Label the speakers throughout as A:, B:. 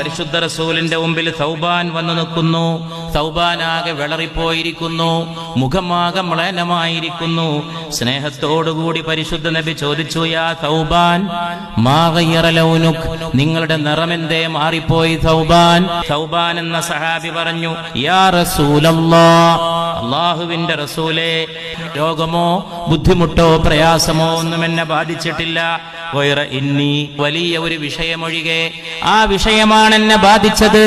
A: പരിശുദ്ധ റസൂലിന്റെ മുമ്പിൽ സൗബാൻ വന്നു നിൽക്കുന്നു. സൗബാനാകെ വിളറിപ്പോയിരിക്കുന്നു, മുഖമാകെ മ്ലേനമായിരിക്കുന്നു. സ്നേഹത്തോടുകൂടി പരിശുദ്ധ നബി ചോദിച്ചു, യാ സൗബാൻ മാ ഗയ്യറ ലൗനുക്, നിങ്ങളുടെ നിറമെന്തേ മാറിപ്പോയി സൗബാൻ? സൗബാൻ എന്ന സഹാബി പറഞ്ഞു, യാ റസൂലല്ലാഹ്, അല്ലാഹുവിന്റെ റസൂലേ, രോഗമോ ബുദ്ധിമുട്ടോ പ്രയാസമോ ഒന്നും എന്നെ ബാധിച്ചിട്ടില്ല. വലിയ ഒരു വിഷയമൊഴികെ, ആ വിഷയമാണ് എന്നെ ബാധിച്ചത്.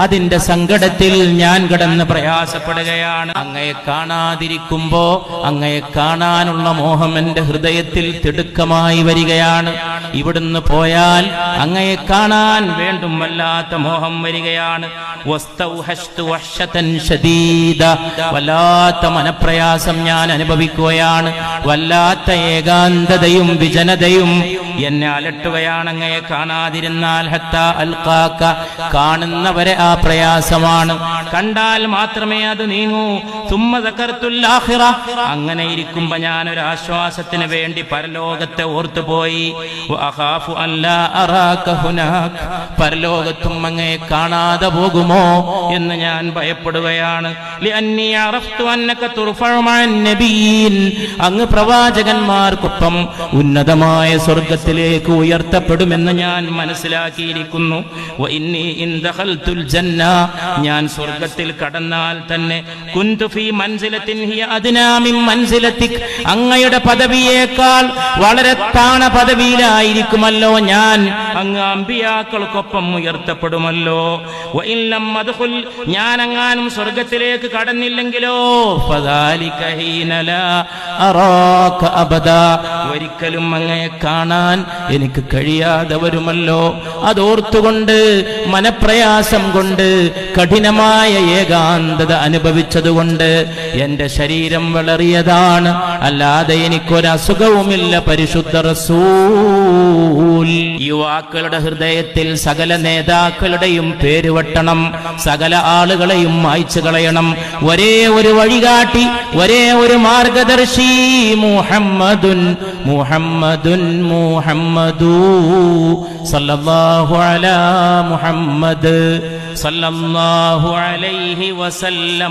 A: അതിന്റെ സങ്കടത്തിൽ ഞാൻ കിടന്ന് പ്രയാസപ്പെടുകയാണ്. അങ്ങയെ കാണാതിരിക്കുമ്പോ അങ്ങയെ കാണാനുള്ള മോഹം എന്റെ ഹൃദയത്തിൽ തിടുക്കമായി വരികയാണ്. ഇവിടുന്ന് പോയാൽ അങ്ങയെ കാണാൻ വേണ്ടും വല്ലാത്ത മോഹം വരികയാണ്. വല്ലാത്ത മനപ്രയാസം ഞാൻ അനുഭവിക്കുകയാണ്. വല്ലാത്ത ഏകാന്തതയും വിജനതയും എന്നെ അലട്ടുകയാണ് അങ്ങയെ കാണാതിരുന്നാൽ. ഹത്താ അൽഖാക, കാണുന്നവരെ ആ പ്രയാസമാണ്, കണ്ടാൽ മാത്രമേ അത് നീങ്ങൂ. സുമ്മ ദക്കർതുൽ ആഖിറ, അങ്ങനെ ഇരിക്കുമ്പോ ഞാൻ ഒരു ആശ്വാസത്തിന് വേണ്ടി പരലോകത്തെ ഓർത്തുപോയി. വഅഖാഫു അല്ലാ അറാക ഹുനാക, പരലോകത്തും അങ്ങയെ കാണാതെ പോകുമോ എന്ന് ഞാൻ ഭയപ്പെടുകയാണ്. ലിഅന്നി അറഫ്തു അന്നക തുർഫഉ മഅൻ നബിയ്യിൻ, അങ്ങ് പ്രവാചകന്മാർക്കൊപ്പം ഉന്നതമായ സ്വർഗ്ഗത്തിലേക്ക് ഉയർത്തപ്പെടുമെന്ന് ഞാൻ മനസ്സിലാക്കിയിരിക്കുന്നു. വഇന്നി ഇൻ ദഖൽതുൽ ജന്ന, ഞാൻ സ്വർഗ്ഗത്തിൽ കടന്നാൽ തന്നെ കുന്തു ഫീ മൻസിലത്തിൻ ഹിയ അദ്നാ മിൻ മൻസിലതിക്, അങ്ങയുടെ പദവിയേക്കാൾ വളരെ താണ പദവിയിലായിരിക്കുമല്ലോ ഞാൻ. അങ്ങ് അമ്പിയാക്കൾക്കൊപ്പം ഉയർത്തപ്പെടുമല്ലോ. വഇൻ ലം അദ്ഖുൽ, ഞാൻ അങ്ങാനും സ്വർഗ്ഗത്തിലേക്ക് കടന്നില്ലെങ്കിലോ ഫദാലിക ഹീന ലാ അറാക അബദാ, ഒരിക്കലും അങ്ങയെ കാണാൻ എനിക്ക് കഴിയാതെ വരുമല്ലോ. അതോർത്തുകൊണ്ട് മനപ്രയാസം കൊണ്ട് കഠിനമായ ഏകാന്തത അനുഭവിച്ചതുകൊണ്ട് എന്റെ ശരീരം വളറിയതാണ്, അല്ലാതെ എനിക്കൊരസുഖവുമില്ല. പരിശുദ്ധ റസൂൽ, യുവാക്കളുടെ ഹൃദയത്തിൽ സകല നേതാക്കളുടെയും പേര് വെട്ടണം, സകല ആളുകളെയും മായ്ച്ചു കളയണം. ഒരേ ഒരു വഴികാട്ടി, ഒരേ ഒരു മാർഗദർശി, മുഹമ്മദുൻ മുഹമ്മദുൻ മുഹമ്മദു സല്ലല്ലാഹു അലാ മുഹമ്മദ് സല്ലല്ലാഹു അലൈഹി വസല്ലം.